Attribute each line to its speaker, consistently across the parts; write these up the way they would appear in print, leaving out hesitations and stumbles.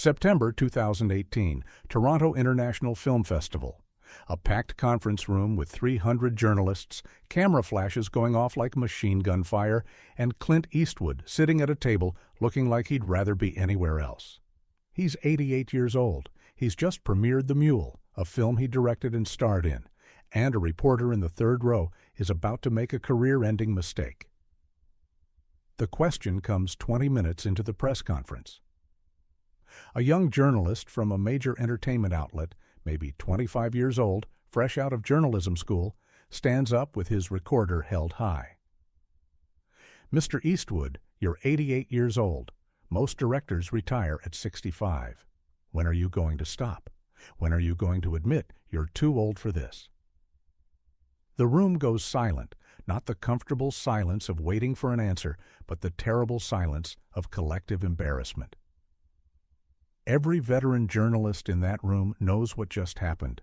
Speaker 1: September 2018, Toronto International Film Festival. A packed conference room with 300 journalists, camera flashes going off like machine gun fire, and Clint Eastwood sitting at a table looking like he'd rather be anywhere else. He's 88 years old. He's just premiered The Mule, a film he directed and starred in, and a reporter in the third row is about to make a career-ending mistake. The question comes 20 minutes into the press conference. A young journalist from a major entertainment outlet, maybe 25 years old, fresh out of journalism school, stands up with his recorder held high. "Mr. Eastwood, you're 88 years old. Most directors retire at 65. When are you going to stop? When are you going to admit you're too old for this?" The room goes silent, not the comfortable silence of waiting for an answer, but the terrible silence of collective embarrassment. Every veteran journalist in that room knows what just happened.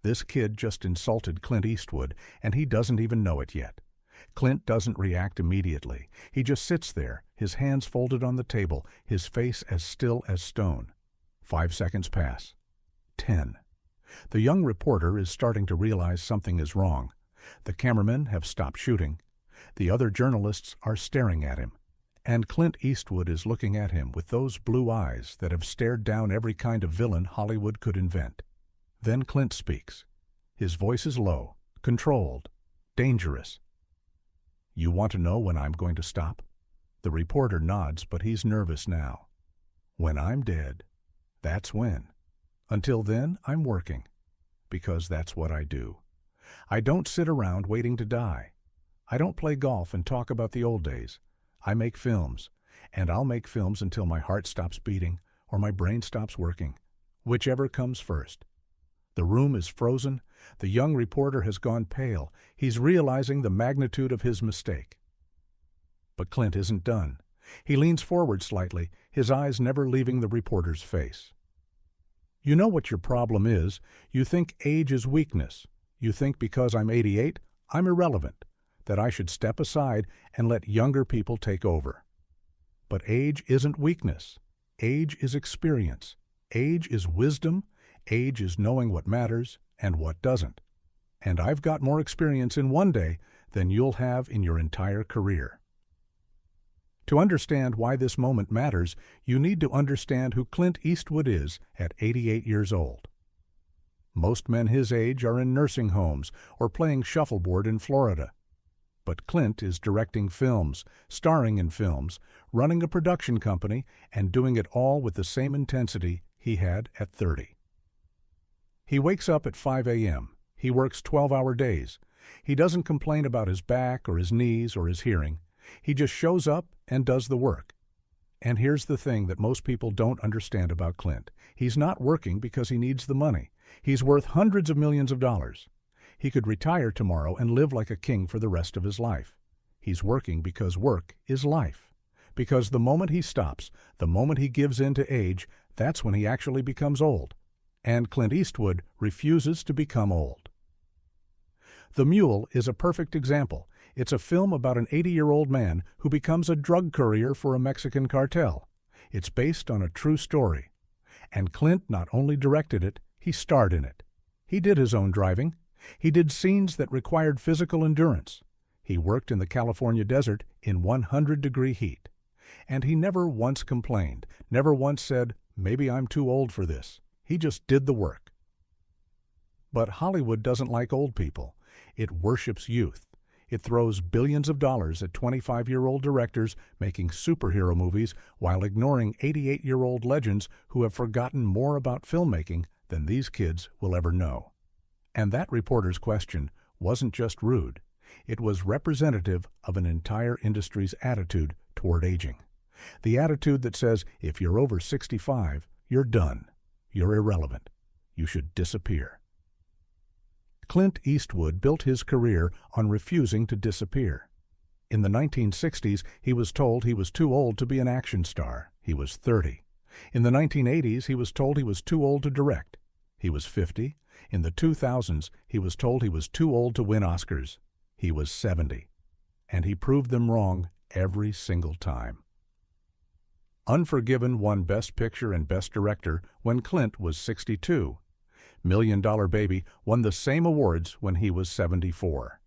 Speaker 1: This kid just insulted Clint Eastwood, and he doesn't even know it yet. Clint doesn't react immediately. He just sits there, his hands folded on the table, his face as still as stone. 5 seconds pass. 10. The young reporter is starting to realize something is wrong. The cameramen have stopped shooting. The other journalists are staring at him. And Clint Eastwood is looking at him with those blue eyes that have stared down every kind of villain Hollywood could invent. Then Clint speaks. His voice is low, controlled, dangerous. "You want to know when I'm going to stop?" The reporter nods, but he's nervous now. "When I'm dead, that's when. Until then, I'm working, because that's what I do. I don't sit around waiting to die. I don't play golf and talk about the old days. I make films, and I'll make films until my heart stops beating or my brain stops working, whichever comes first." The room is frozen. The young reporter has gone pale. He's realizing the magnitude of his mistake. But Clint isn't done. He leans forward slightly, his eyes never leaving the reporter's face. "You know what your problem is. You think age is weakness. You think because I'm 88, I'm irrelevant, that I should step aside and let younger people take over. But age isn't weakness. Age is experience. Age is wisdom. Age is knowing what matters and what doesn't. And I've got more experience in one day than you'll have in your entire career." To understand why this moment matters, you need to understand who Clint Eastwood is at 88 years old. Most men his age are in nursing homes or playing shuffleboard in Florida. But Clint is directing films, starring in films, running a production company, and doing it all with the same intensity he had at 30. He wakes up at 5 a.m. He works 12-hour days. He doesn't complain about his back or his knees or his hearing. He just shows up and does the work. And here's the thing that most people don't understand about Clint. He's not working because he needs the money. He's worth hundreds of millions of dollars. He could retire tomorrow and live like a king for the rest of his life. He's working because work is life. Because the moment he stops, the moment he gives in to age, that's when he actually becomes old. And Clint Eastwood refuses to become old. The Mule is a perfect example. It's a film about an 80-year-old man who becomes a drug courier for a Mexican cartel. It's based on a true story. And Clint not only directed it, he starred in it. He did his own driving. He did scenes that required physical endurance. He worked in the California desert in 100-degree heat. And he never once complained, never once said, "Maybe I'm too old for this." He just did the work. But Hollywood doesn't like old people. It worships youth. It throws billions of dollars at 25-year-old directors making superhero movies while ignoring 88-year-old legends who have forgotten more about filmmaking than these kids will ever know. And that reporter's question wasn't just rude. It was representative of an entire industry's attitude toward aging. The attitude that says, if you're over 65, you're done. You're irrelevant. You should disappear. Clint Eastwood built his career on refusing to disappear. In the 1960s, he was told he was too old to be an action star. He was 30. In the 1980s, he was told he was too old to direct. He was 50. In the 2000s, he was told he was too old to win Oscars. He was 70. And he proved them wrong every single time. Unforgiven won Best Picture and Best Director when Clint was 62. Million Dollar Baby won the same awards when he was 74.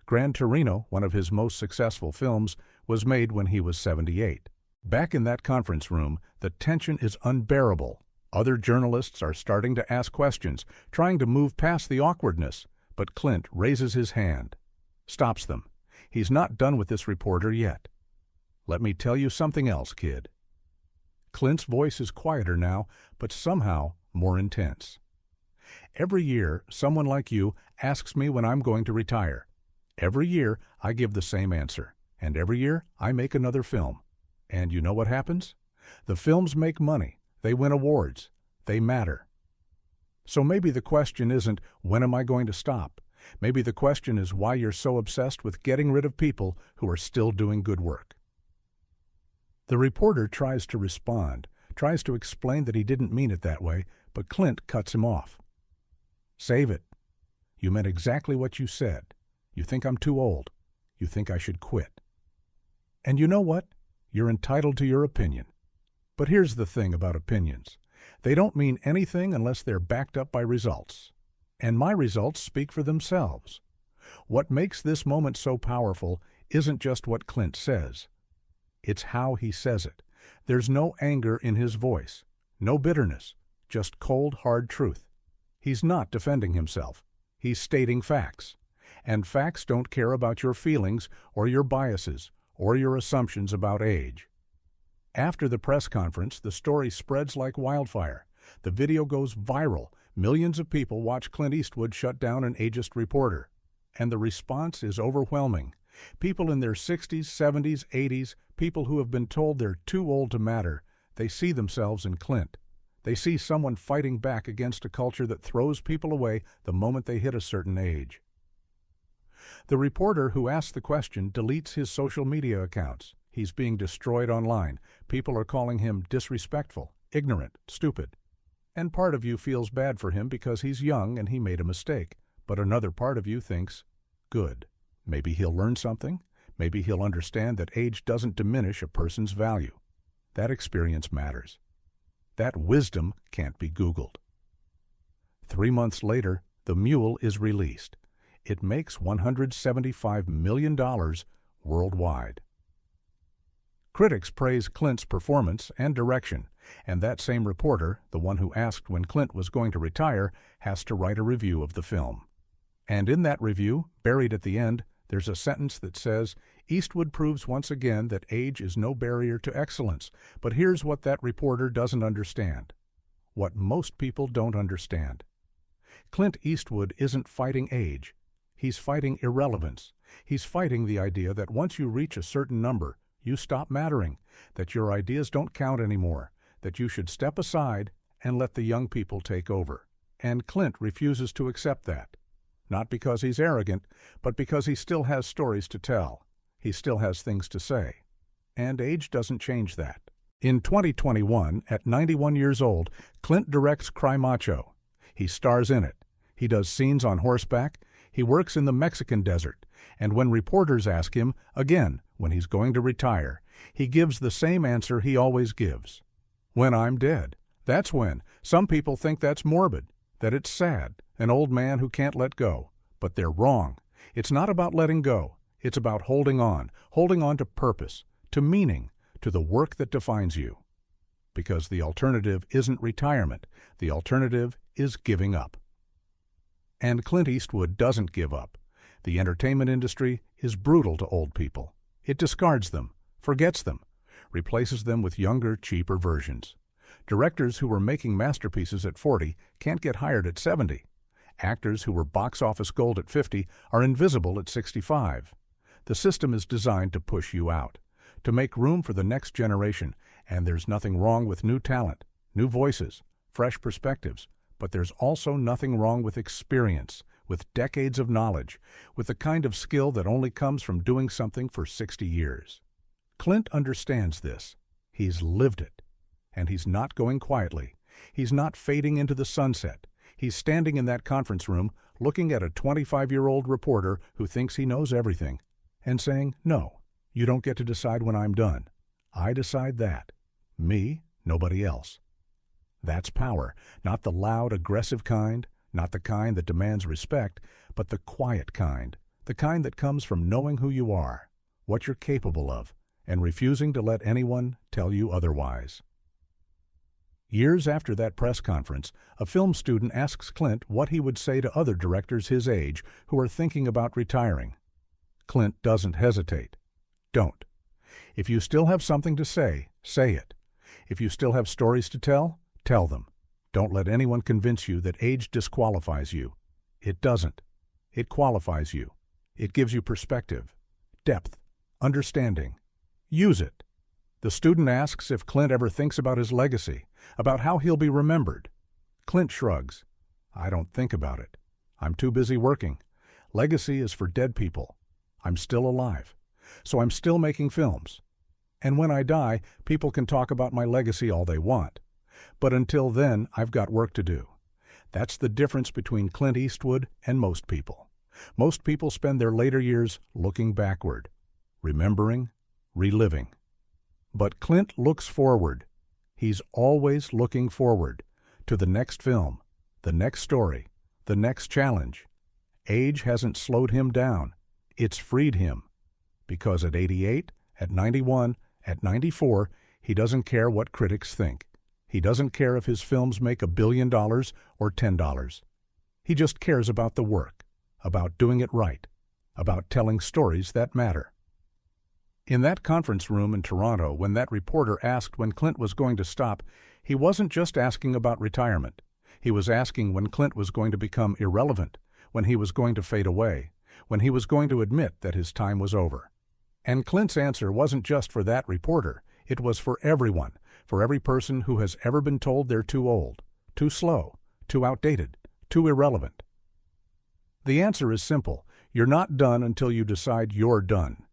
Speaker 1: Gran Torino, one of his most successful films, was made when he was 78. Back in that conference room, the tension is unbearable. Other journalists are starting to ask questions, trying to move past the awkwardness, but Clint raises his hand, stops them. He's not done with this reporter yet. "Let me tell you something else, kid." Clint's voice is quieter now, but somehow more intense. "Every year, someone like you asks me when I'm going to retire. Every year, I give the same answer, and every year, I make another film. And you know what happens? The films make money, they win awards, they matter. So maybe the question isn't, when am I going to stop? Maybe the question is why you're so obsessed with getting rid of people who are still doing good work." The reporter tries to respond, tries to explain that he didn't mean it that way, but Clint cuts him off. "Save it. You meant exactly what you said. You think I'm too old. You think I should quit. And you know what? You're entitled to your opinion. But here's the thing about opinions. They don't mean anything unless they're backed up by results. And my results speak for themselves. What makes this moment so powerful isn't just what Clint says. It's how he says it. There's no anger in his voice, no bitterness, just cold, hard truth. He's not defending himself. He's stating facts. And facts don't care about your feelings or your biases or your assumptions about age. After the press conference, the story spreads like wildfire. The video goes viral. Millions of people watch Clint Eastwood shut down an ageist reporter. And the response is overwhelming. People in their 60s, 70s, 80s, people who have been told they're too old to matter, they see themselves in Clint. They see someone fighting back against a culture that throws people away the moment they hit a certain age. The reporter who asked the question deletes his social media accounts. He's being destroyed online. People are calling him disrespectful, ignorant, stupid. And part of you feels bad for him because he's young and he made a mistake. But another part of you thinks, good. Maybe he'll learn something. Maybe he'll understand that age doesn't diminish a person's value. That experience matters. That wisdom can't be Googled. 3 months later, The Mule is released. It makes $175 million worldwide. Critics praise Clint's performance and direction, and that same reporter, the one who asked when Clint was going to retire, has to write a review of the film. And in that review, buried at the end, there's a sentence that says, "Eastwood proves once again that age is no barrier to excellence, but here's what that reporter doesn't understand. What most people don't understand. Clint Eastwood isn't fighting age. He's fighting irrelevance. He's fighting the idea that once you reach a certain number, you stop mattering, that your ideas don't count anymore, that you should step aside and let the young people take over." And Clint refuses to accept that. Not because he's arrogant, but because he still has stories to tell. He still has things to say. And age doesn't change that. In 2021, at 91 years old, Clint directs Cry Macho. He stars in it. He does scenes on horseback. He works in the Mexican desert. And when reporters ask him, again, when he's going to retire, he gives the same answer he always gives. "When I'm dead." That's when. Some people think that's morbid, that it's sad, an old man who can't let go. But they're wrong. It's not about letting go. It's about holding on to purpose, to meaning, to the work that defines you. Because the alternative isn't retirement. The alternative is giving up. And Clint Eastwood doesn't give up. The entertainment industry is brutal to old people. It discards them, forgets them, replaces them with younger, cheaper versions. Directors who were making masterpieces at 40 can't get hired at 70. Actors who were box office gold at 50 are invisible at 65. The system is designed to push you out, to make room for the next generation, and there's nothing wrong with new talent, new voices, fresh perspectives, but there's also nothing wrong with experience, with decades of knowledge, with the kind of skill that only comes from doing something for 60 years. Clint understands this. He's lived it. And he's not going quietly. He's not fading into the sunset. He's standing in that conference room, looking at a 25-year-old reporter who thinks he knows everything, and saying, "No, you don't get to decide when I'm done. I decide that. Me, nobody else. That's power, not the loud, aggressive kind, not the kind that demands respect, but the quiet kind, the kind that comes from knowing who you are, what you're capable of, and refusing to let anyone tell you otherwise. Years after that press conference, a film student asks Clint what he would say to other directors his age who are thinking about retiring. Clint doesn't hesitate. Don't. If you still have something to say, say it. If you still have stories to tell, tell them. Don't let anyone convince you that age disqualifies you. It doesn't. It qualifies you. It gives you perspective, depth, understanding. Use it. The student asks if Clint ever thinks about his legacy, about how he'll be remembered. Clint shrugs. I don't think about it. I'm too busy working. Legacy is for dead people. I'm still alive, so I'm still making films. And when I die, people can talk about my legacy all they want. But until then, I've got work to do. That's the difference between Clint Eastwood and most people. Most people spend their later years looking backward, remembering, reliving. But Clint looks forward. He's always looking forward to the next film, the next story, the next challenge. Age hasn't slowed him down. It's freed him. Because at 88, at 91, at 94, he doesn't care what critics think. He doesn't care if his films make $1 billion or $10. He just cares about the work, about doing it right, about telling stories that matter. In that conference room in Toronto, when that reporter asked when Clint was going to stop, he wasn't just asking about retirement. He was asking when Clint was going to become irrelevant, when he was going to fade away, when he was going to admit that his time was over. And Clint's answer wasn't just for that reporter. It was for everyone, for every person who has ever been told they're too old, too slow, too outdated, too irrelevant. The answer is simple. You're not done until you decide you're done.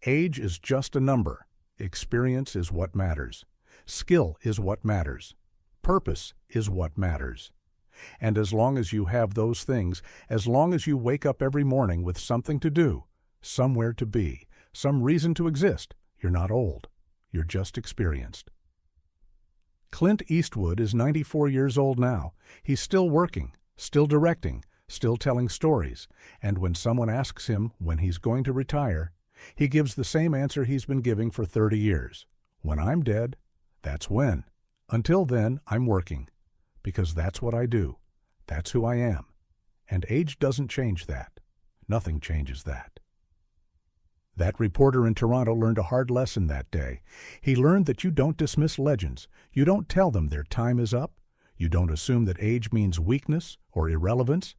Speaker 1: Age is just a number. Experience is what matters. Skill is what matters. Purpose is what matters. And as long as you have those things, as long as you wake up every morning with something to do, somewhere to be, some reason to exist, you're not old. You're just experienced. Clint Eastwood is 94 years old now. He's still working, still directing, still telling stories. And when someone asks him when he's going to retire, he gives the same answer he's been giving for 30 years. When I'm dead, that's when. Until then, I'm working. Because that's what I do. That's who I am. And age doesn't change that. Nothing changes that. That reporter in Toronto learned a hard lesson that day. He learned that you don't dismiss legends. You don't tell them their time is up. You don't assume that age means weakness or irrelevance.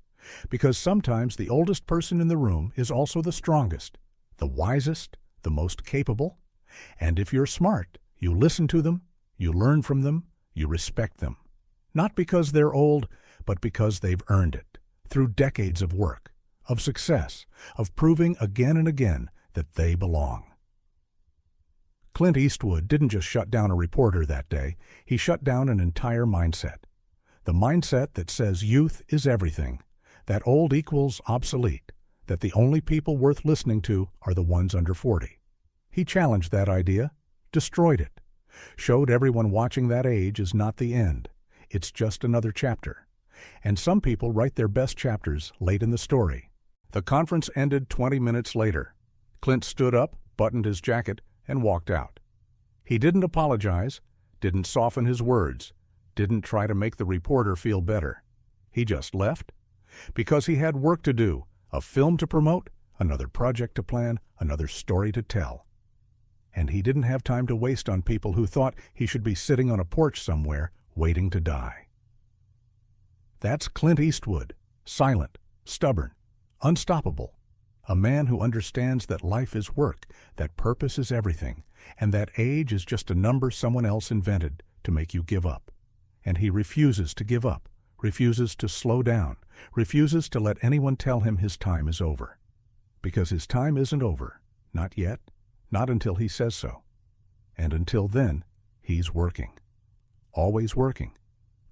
Speaker 1: Because sometimes the oldest person in the room is also the strongest, the wisest, the most capable. And if you're smart, you listen to them, you learn from them, you respect them. Not because they're old, but because they've earned it, through decades of work, of success, of proving again and again that they belong. Clint Eastwood didn't just shut down a reporter that day, he shut down an entire mindset. The mindset that says youth is everything, that old equals obsolete, that the only people worth listening to are the ones under 40. He challenged that idea, destroyed it, showed everyone watching that age is not the end. It's just another chapter. And some people write their best chapters late in the story. The conference ended 20 minutes later. Clint stood up, buttoned his jacket, and walked out. He didn't apologize, didn't soften his words, didn't try to make the reporter feel better. He just left. Because he had work to do, a film to promote, another project to plan, another story to tell. And he didn't have time to waste on people who thought he should be sitting on a porch somewhere waiting to die. That's Clint Eastwood, silent, stubborn, unstoppable. A man who understands that life is work, that purpose is everything, and that age is just a number someone else invented to make you give up. And he refuses to give up, refuses to slow down, refuses to let anyone tell him his time is over. Because his time isn't over, not yet, not until he says so. And until then, he's working. Always working.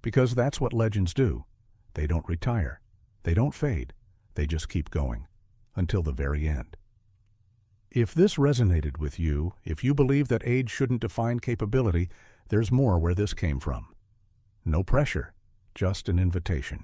Speaker 1: Because that's what legends do. They don't retire. They don't fade. They just keep going. Until the very end. If this resonated with you, if you believe that age shouldn't define capability, There's more where this came from. No pressure, just an invitation.